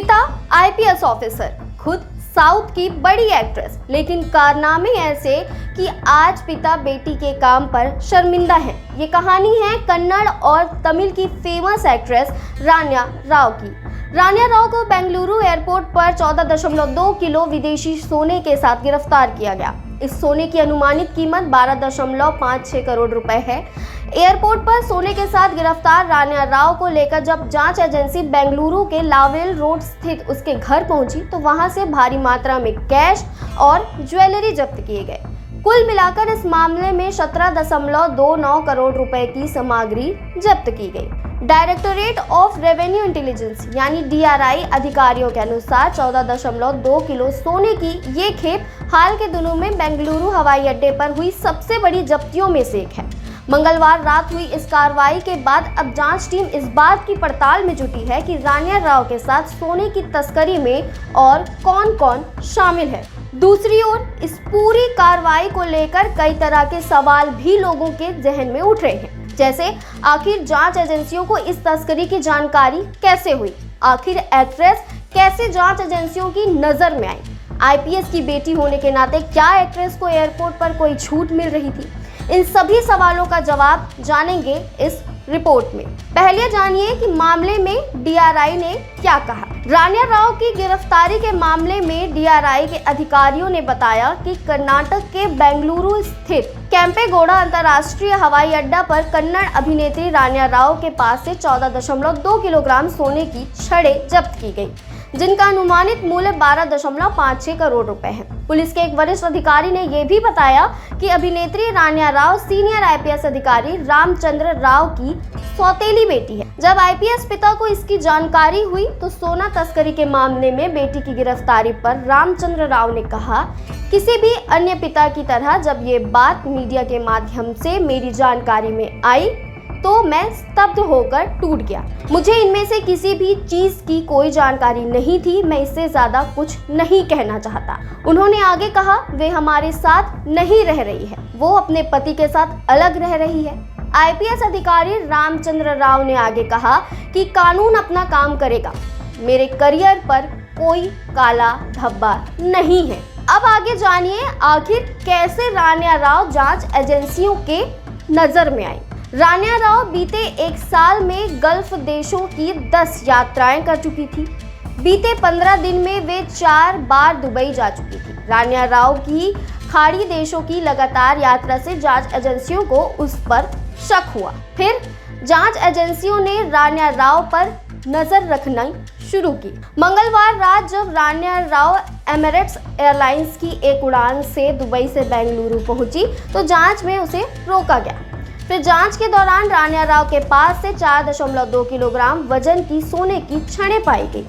पिता IPS officer, खुद south की बड़ी एक्ट्रेस, लेकिन कारनामे ऐसे कि आज पिता बेटी के काम पर शर्मिंदा हैं। ये कहानी है कन्नड़ और तमिल की फेमस एक्ट्रेस रान्या राव की। रान्या राव को बेंगलुरु एयरपोर्ट पर 14.2 किलो विदेशी सोने के साथ गिरफ्तार किया गया। इस सोने की अनुमानित कीमत 12.56 करोड़ रुपए है। एयरपोर्ट पर सोने के साथ गिरफ्तार रान्या राव को लेकर जब जांच एजेंसी बेंगलुरु के लावेल रोड स्थित उसके घर पहुंची तो वहां से भारी मात्रा में कैश और ज्वेलरी जब्त किए गए। कुल मिलाकर इस मामले में 17.29 करोड़ रुपए की सामग्री जब्त की गई। डायरेक्टोरेट ऑफ रेवेन्यू इंटेलिजेंस यानी DRI अधिकारियों के अनुसार 14.2 किलो सोने की ये खेप हाल के दिनों में बेंगलुरु हवाई अड्डे पर हुई सबसे बड़ी जब्तियों में से एक है। मंगलवार रात हुई इस कार्रवाई के बाद अब जांच टीम इस बात की पड़ताल में जुटी है कि रान्या राव के साथ सोने की तस्करी में और कौन-कौन शामिल है। दूसरी ओर इस पूरी कार्रवाई को लेकर कई तरह के सवाल भी लोगों के जहन में उठ रहे हैं, जैसे आखिर जांच एजेंसियों को इस तस्करी की जानकारी कैसे हुई, आखिर एक्ट्रेस कैसे जांच एजेंसियों की नजर में आई, आईपीएस की बेटी होने के नाते क्या एक्ट्रेस को एयरपोर्ट पर कोई छूट मिल रही थी। इन सभी सवालों का जवाब जानेंगे इस रिपोर्ट में। पहले जानिए कि मामले में DRI ने क्या कहा। रान्या राव की गिरफ्तारी के मामले में DRI के अधिकारियों ने बताया कि कर्नाटक के बेंगलुरु स्थित केंपेगौड़ा अंतर्राष्ट्रीय हवाई अड्डा पर कन्नड़ अभिनेत्री रान्या राव के पास से 14.2 किलोग्राम सोने की छड़ें जब्त की गई, जिनका अनुमानित मूल्य 12.56 करोड़ रुपए है। पुलिस के एक वरिष्ठ अधिकारी ने यह भी बताया कि अभिनेत्री रान्या राव सीनियर आईपीएस अधिकारी रामचंद्र राव की सौतेली बेटी है। जब आईपीएस पिता को इसकी जानकारी हुई तो सोना तस्करी के मामले में बेटी की गिरफ्तारी पर रामचंद्र राव ने कहा, किसी भी अन्य पिता की तरह जब ये बात मीडिया के माध्यम से मेरी जानकारी में आई तो मैं स्तब्ध होकर टूट गया। मुझे इनमें से किसी भी चीज की कोई जानकारी नहीं थी। मैं इससे ज्यादा कुछ नहीं कहना चाहता। उन्होंने आगे कहा, वे हमारे साथ नहीं रह रही है, वो अपने पति के साथ अलग रह रही है। आईपीएस अधिकारी रामचंद्र राव ने आगे कहा कि कानून अपना काम करेगा, मेरे करियर पर कोई काला धब्बा नहीं है। अब आगे जानिए आखिर कैसे रान्या राव जांच एजेंसियों के नजर में आई। रान्या राव बीते एक साल में गल्फ देशों की 10 यात्राएं कर चुकी थी। बीते 15 दिन में वे 4 बार दुबई जा चुकी थी। रान्या राव की खाड़ी देशों की लगातार यात्रा से जांच एजेंसियों को उस पर शक हुआ। फिर जांच एजेंसियों ने रान्या राव पर नजर रखना शुरू की। मंगलवार रात जब रान्या राव एमिरेट्स एयरलाइंस की एक उड़ान से दुबई से बेंगलुरु पहुंची तो जांच में उसे रोका गया। फिर जांच के दौरान रान्या राव के पास से 4.2 किलोग्राम वजन की सोने की छड़ें पाई गई,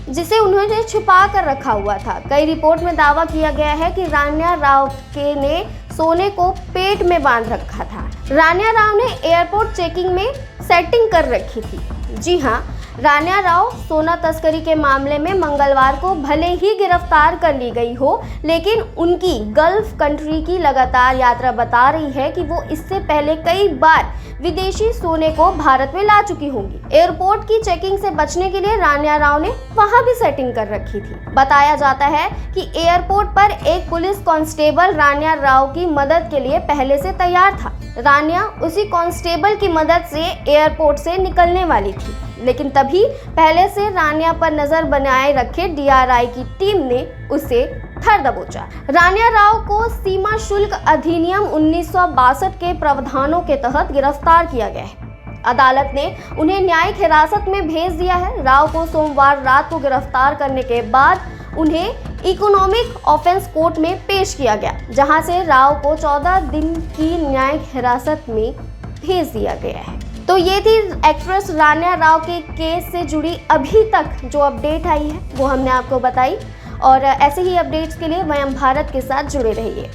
जिसे उन्होंने छुपा कर रखा हुआ था। कई रिपोर्ट में दावा किया गया है कि रान्या राव ने सोने को पेट में बांध रखा था। रान्या राव ने एयरपोर्ट चेकिंग में सेटिंग कर रखी थी। जी हाँ, रान्या राव सोना तस्करी के मामले में मंगलवार को भले ही गिरफ्तार कर ली गई हो, लेकिन उनकी गल्फ कंट्री की लगातार यात्रा बता रही है कि वो इससे पहले कई बार विदेशी सोने को भारत में ला चुकी होंगी। एयरपोर्ट की चेकिंग से बचने के लिए रान्या राव ने वहां भी सेटिंग कर रखी थी। बताया जाता है कि एयरपोर्ट पर एक पुलिस कांस्टेबल रान्या राव की मदद के लिए पहले से तैयार था। रान्या उसी कांस्टेबल की मदद से एयरपोर्ट से निकलने वाली थी, लेकिन तभी पहले से रान्या पर नजर बनाए रखे DRI की टीम ने उसे धर दबोचा। रान्या राव को सीमा शुल्क अधिनियम 1962 के प्रावधानों के तहत गिरफ्तार किया गया है। अदालत ने उन्हें न्यायिक हिरासत में भेज दिया है। राव को सोमवार रात को गिरफ्तार करने के बाद उन्हें इकोनॉमिक ऑफेंस कोर्ट में पेश किया गया, जहां से राव को 14 दिन की न्यायिक हिरासत में भेज दिया गया है। तो ये थी एक्ट्रेस रान्या राव के केस से जुड़ी अभी तक जो अपडेट आई है वो हमने आपको बताई, और ऐसे ही अपडेट्स के लिए वयम भारत के साथ जुड़े रहिए।